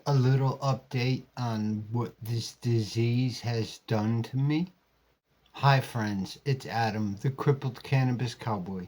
A little update on what this disease has done to me. Hi, friends, it's Adam, the crippled cannabis cowboy.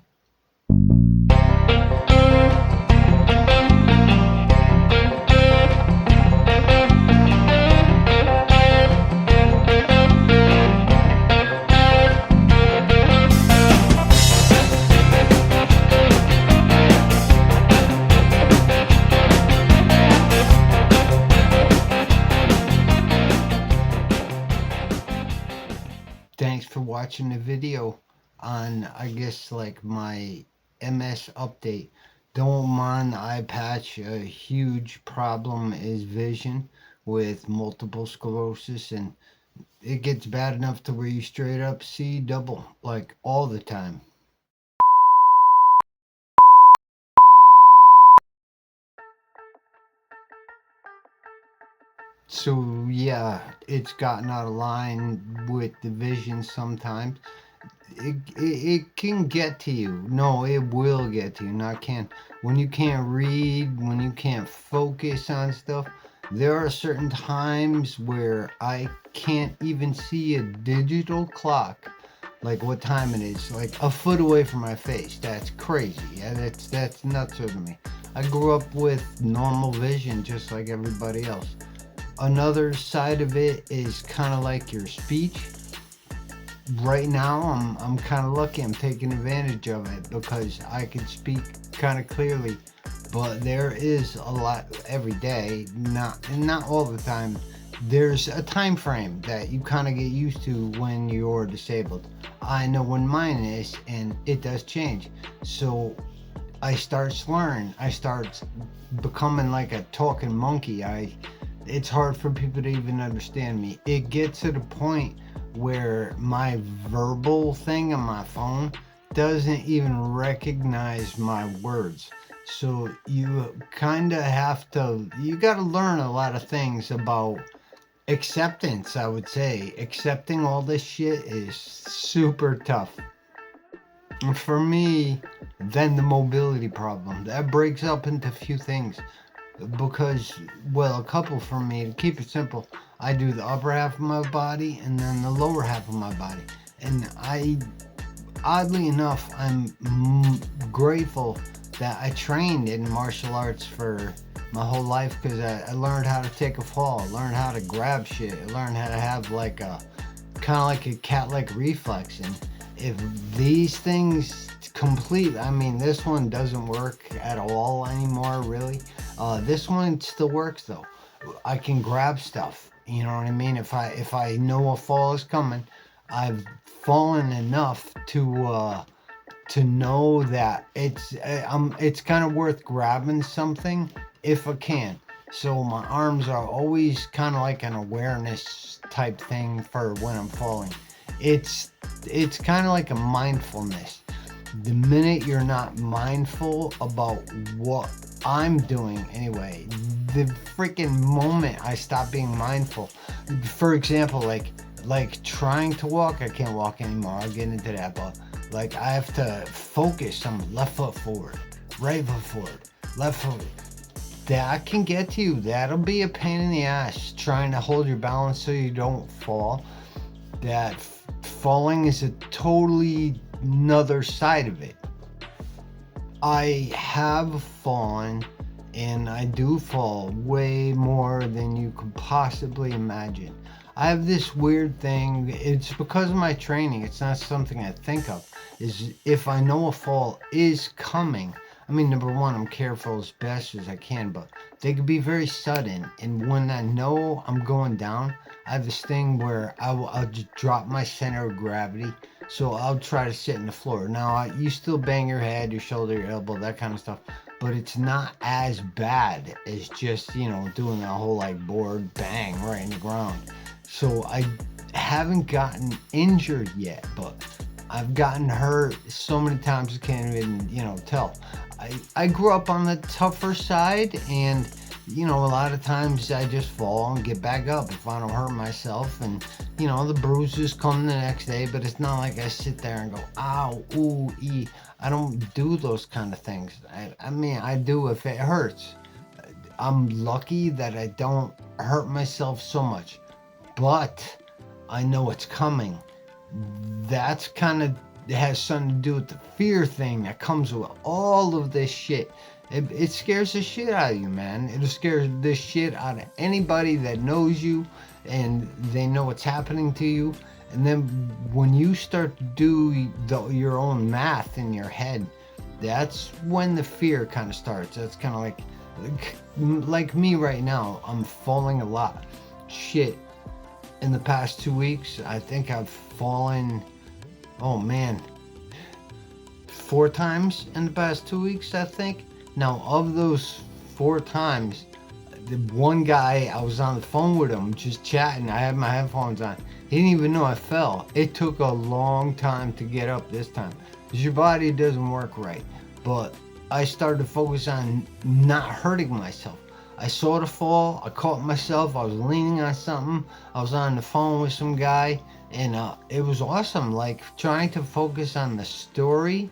Thanks for watching the video on, I guess, like my MS update. Don't mind the eye patch. A huge problem is vision with multiple sclerosis, and it gets bad enough to where you straight up see double, like all the time. So yeah, it's gotten out of line with the vision sometimes. It can get to you. No, it will get to you. Not can. When you can't read, when you can't focus on stuff, there are certain times where I can't even see a digital clock, like what time it is, like a foot away from my face. That's crazy. Yeah, that's nuts to me. I grew up with normal vision just like everybody else. Another side of it is kind of like your speech. Right now, I'm kind of lucky. I'm taking advantage of it because I can speak kind of clearly. But there is a lot every day, not all the time. There's a time frame that you kind of get used to when you're disabled. I know when mine is, and it does change. So I start slurring. I start becoming like a talking monkey. It's hard for people to even understand me. It gets to the point where my verbal thing on my phone doesn't even recognize my words. So you kind of you got to learn a lot of things about acceptance, I would say. Accepting all this shit is super tough. And for me, then the mobility problem. That breaks up into a few things because, well, a couple for me. To keep it simple, I do the upper half of my body and then the lower half of my body. And oddly enough, I'm grateful that I trained in martial arts for my whole life because I learned how to take a fall, learned how to grab shit, learned how to have like a kind of like a cat-like reflex. And if these things complete, I mean, this one doesn't work at all anymore, really. This one still works though. I can grab stuff. You know what I mean? If I know a fall is coming, I've fallen enough to know that it's kind of worth grabbing something if I can. So my arms are always kind of like an awareness type thing for when I'm falling. It's it's kind of like a mindfulness. The minute you're not mindful about what I'm doing anyway, the freaking moment I stop being mindful. For example, like trying to walk, I can't walk anymore. I'll get into that, but like I have to focus on left foot forward, right foot forward, left foot. That can get to you. That'll be a pain in the ass trying to hold your balance so you don't fall. That falling is a totally another side of it. I have fallen and I do fall way more than you could possibly imagine. I have this weird thing, it's because of my training, it's not something I think of, is if I know a fall is coming, I mean, number one, I'm careful as best as I can, but they can be very sudden. And when I know I'm going down, I have this thing where I'll just drop my center of gravity. So I'll try to sit in the floor. Now, you still bang your head, your shoulder, your elbow, that kind of stuff. But it's not as bad as just, doing a whole like board bang right in the ground. So I haven't gotten injured yet, but I've gotten hurt so many times I can't even, tell. I grew up on the tougher side, and a lot of times I just fall and get back up if I don't hurt myself, and the bruises come the next day, but it's not like I sit there and go, ow, ooh, I don't do those kind of things. I mean, I do if it hurts. I'm lucky that I don't hurt myself so much, but I know it's coming. That's kind of has something to do with the fear thing that comes with all of this shit. It scares the shit out of you, man. It scares the shit out of anybody that knows you and they know what's happening to you. And then when you start to do your own math in your head, that's when the fear kind of starts. That's kind of like me right now. I'm falling a lot. Shit. In the past 2 weeks, I think I've fallen, oh man, 4 times in the past 2 weeks, I think. Now, of those 4 times, the one guy, I was on the phone with him, just chatting. I had my headphones on. He didn't even know I fell. It took a long time to get up this time, because your body doesn't work right. But I started to focus on not hurting myself. I saw the fall, I caught myself, I was leaning on something, I was on the phone with some guy, and it was awesome, like trying to focus on the story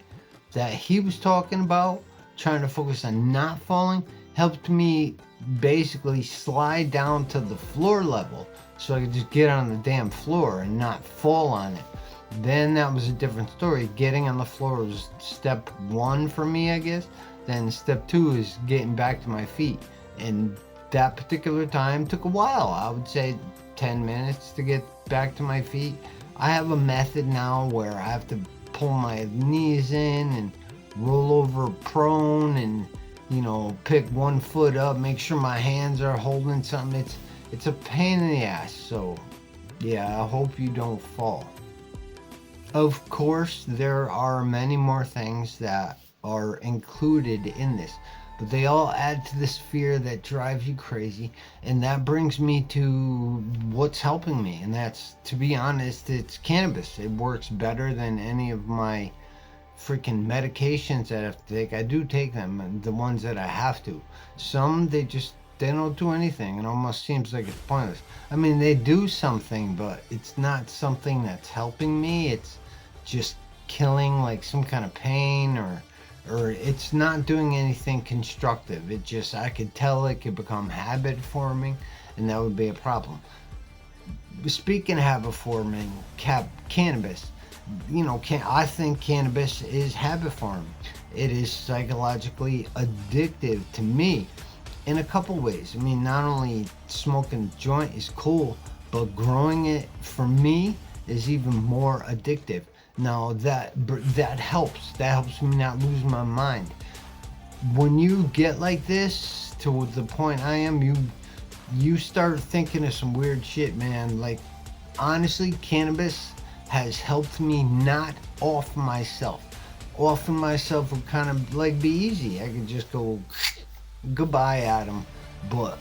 that he was talking about, trying to focus on not falling, helped me basically slide down to the floor level so I could just get on the damn floor and not fall on it. Then that was a different story. Getting on the floor was step one for me, I guess. Then step two is getting back to my feet. And that particular time took a while. I would say 10 minutes to get back to my feet. I have a method now where I have to pull my knees in and roll over prone and, pick one foot up, make sure my hands are holding something. It's a pain in the ass. So yeah, I hope you don't fall. Of course, there are many more things that are included in this, but they all add to this fear that drives you crazy. And that brings me to what's helping me. And that's, to be honest, it's cannabis. It works better than any of my freaking medications that I have to take. I do take them, the ones that I have to. Some, they don't do anything. It almost seems like it's pointless. I mean, they do something, but it's not something that's helping me. It's just killing like some kind of pain, or it's not doing anything constructive. It just, I could tell it could become habit forming, and that would be a problem. Speaking of habit forming, cannabis, I think cannabis is habit forming. It is psychologically addictive to me in a couple ways. I mean, not only smoking a joint is cool, but growing it for me is even more addictive. Now that helps. That helps me not lose my mind. When you get like this to the point I am, you start thinking of some weird shit, man. Like, honestly, cannabis has helped me not off myself. Offing myself would kind of like be easy. I could just go goodbye, Adam. But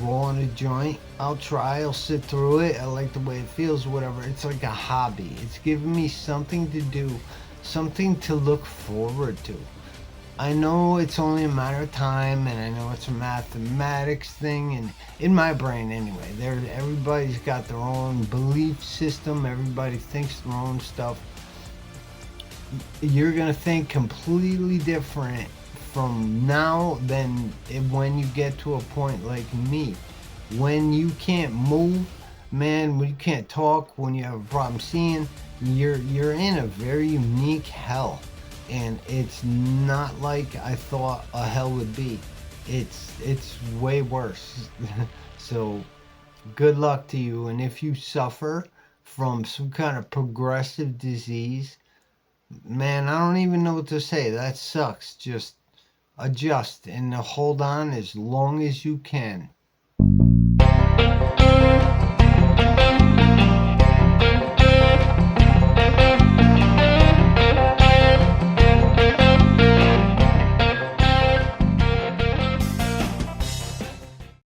rolling a joint, I'll sit through it. I like the way it feels, whatever. It's like a hobby. It's giving me something to do, something to look forward to. I know it's only a matter of time, and I know it's a mathematics thing, and in my brain anyway, everybody's got their own belief system. Everybody thinks their own stuff. You're gonna think completely different from now than when you get to a point like me. When you can't move, man, when you can't talk, when you have a problem seeing, you're in a very unique hell. And it's not like I thought a hell would be. It's way worse. So good luck to you. And if you suffer from some kind of progressive disease, man, I don't even know what to say. That sucks. Just adjust and hold on as long as you can.